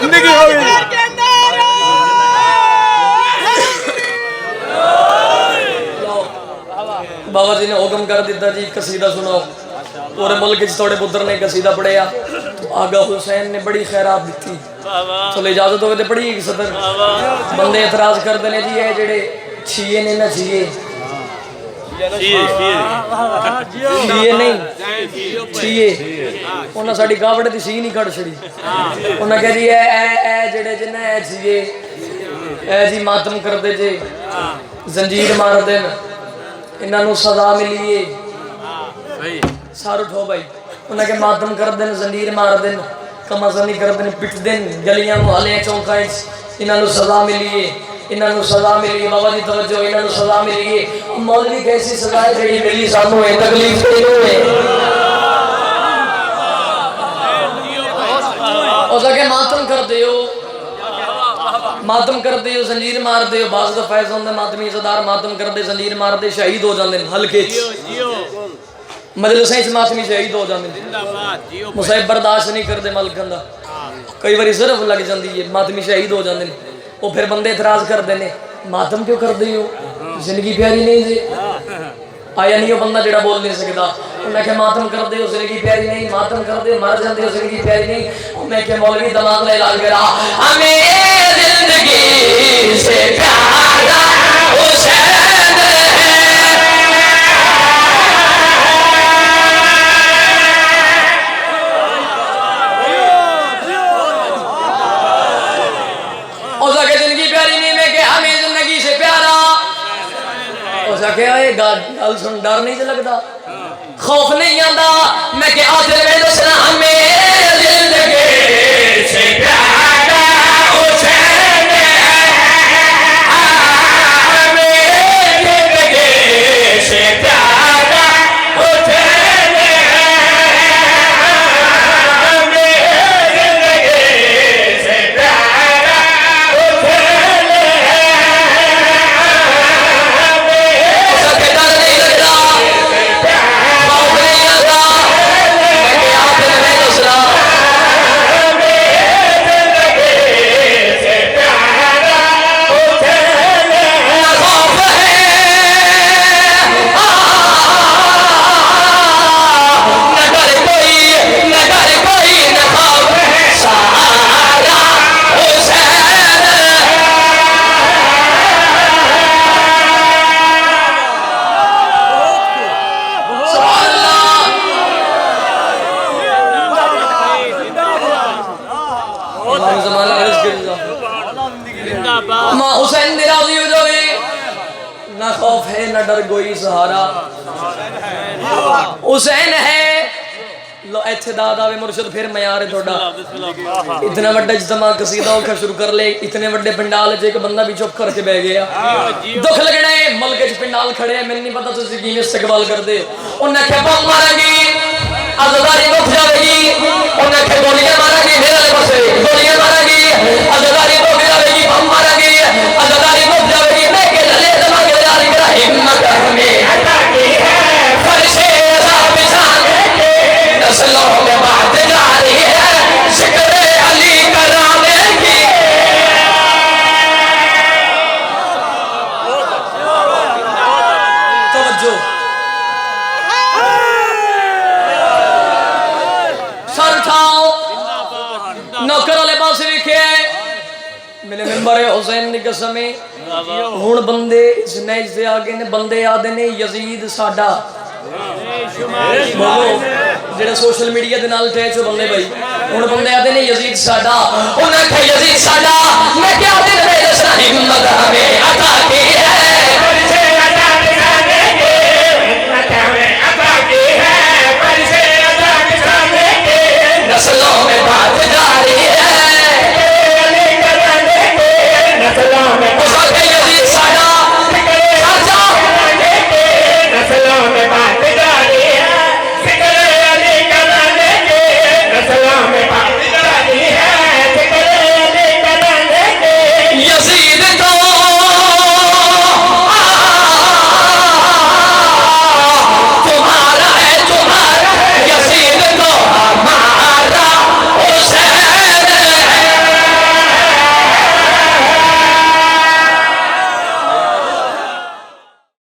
जिंदगी हो गई। बाबा जी ने हुक्म कर दिता जी कसीदा सुनाओ। पूरे मुल्क थोड़े पुत्र ने कसीदा पढ़िया तो आगा हुसैन ने बड़ी खैरात दी। चलो इजाजत हो तो पढ़ी सदर। बंदे एतराज करते हैं जी ये जेड़े छीए ने ना छीए नहीं छीए उन्हें साड़ी गावड़ की सी नहीं कट छड़ी। उन्हें कह जी ए जेड़े जिन्हें ए छीए ए जी मातम करते जे जंजीर मार देन इन्हों सजा मिली है सारू ठो भाई। उन्हें के मातम कर देन जंजीर मार देन कमाजनी कर देन पिट देन गलियां मुहल्ले चौंका इन्हों सजा मिली है इन्हों सजा मिली है। बाबा जी तवज्जो इन्हों सजा मिली है। मौलवी कैसी सजा है जी मिली सानू है तकलीफ है और मातम कर दे मातम करते हो जंजीर मार दे बाज दा फैज होंदा मातमी इज़्ज़तदार मातम करते जंजीर मार दे शहीद हो जाते हल्के मजलिसें च मातमी शहीद हो जाते मुसाहिब बर्दाश्त नहीं करते मलकन दा कई बार सिर्फ लग जाती है मातमी शहीद हो जाते वो फिर बंदे इतराज करते हैं मातम क्यों करते हो जिंदगी प्यारी नहीं जी आया नहीं वो बंदा जेड़ा बोल नहीं सकता। उन्हें क्या मातम करते हो जिंदगी प्यारी नहीं मातम करते मर जाते हो जिंदगी प्यारी नहीं। मैं क्या मौलवी दिमाग का इलाज करा हमें जिंदगी से प्यारा हुसैन जिंदगी प्यारी नहीं। मैं क्या हमें जिंदगी से प्यारा गल सुन डर नहीं लगता खौफ नहीं आता। मैं क्या आखिर में दसना हमें जिंदगी से प्यारा हुसैन हमें जिंदगी से प्यारा हुसैन हमें जिंदगी से प्यारा हुसैन हुसैन राजी हो जाए ना खौफ है ना डर कोई सहारा हुसैन है। लो इत्थे दाद आवे मुर्शिद फिर मयार है थोड़ा इतना बड़ा इज्तिमा कसीदा औखा शुरू कर ले इतने बड़े पंडाल च एक बंदा भी चुप करके बह गया दुख लगना है मुल्क च पंडाल खड़े मैंने नहीं पता तुसीं किवें इस्तकबाल करदे हो। उन्हें क्या बम मारेगी अज़दारी रुक जाएगी उन्हें क्या गोलियां मारेगी मेरे पासे गोलियां मारेगी अज़दारी रुक जाएगी बम मारेगी अज़दारी रुक जाएगी मैं के लले दमा के जारी करा हिम्मत हमें अता की है फरशे साहब शान के नस्लों में बात जारी है जिक्र अली कराने की तवज्जो सर उठाओ नौकर वाले पास विखे मेरे मेंबर है हुसैन दी कसम हुण बंदे इस नैज से आगे ने बंदे आदे ने यजीद साडा जेड़ा सोशल मीडिया दे नाल अटैच हो बंदे भाई हुण बंदे आदे ने यजीद साडा उन्हें कहा यजीद साडा मैं क्या दिन में दसना हिम्मत हमें अता की है परिसे अता दिखाने के हिम्मत हमें अता की है परिसे अता दिखाने के नस्लों में बात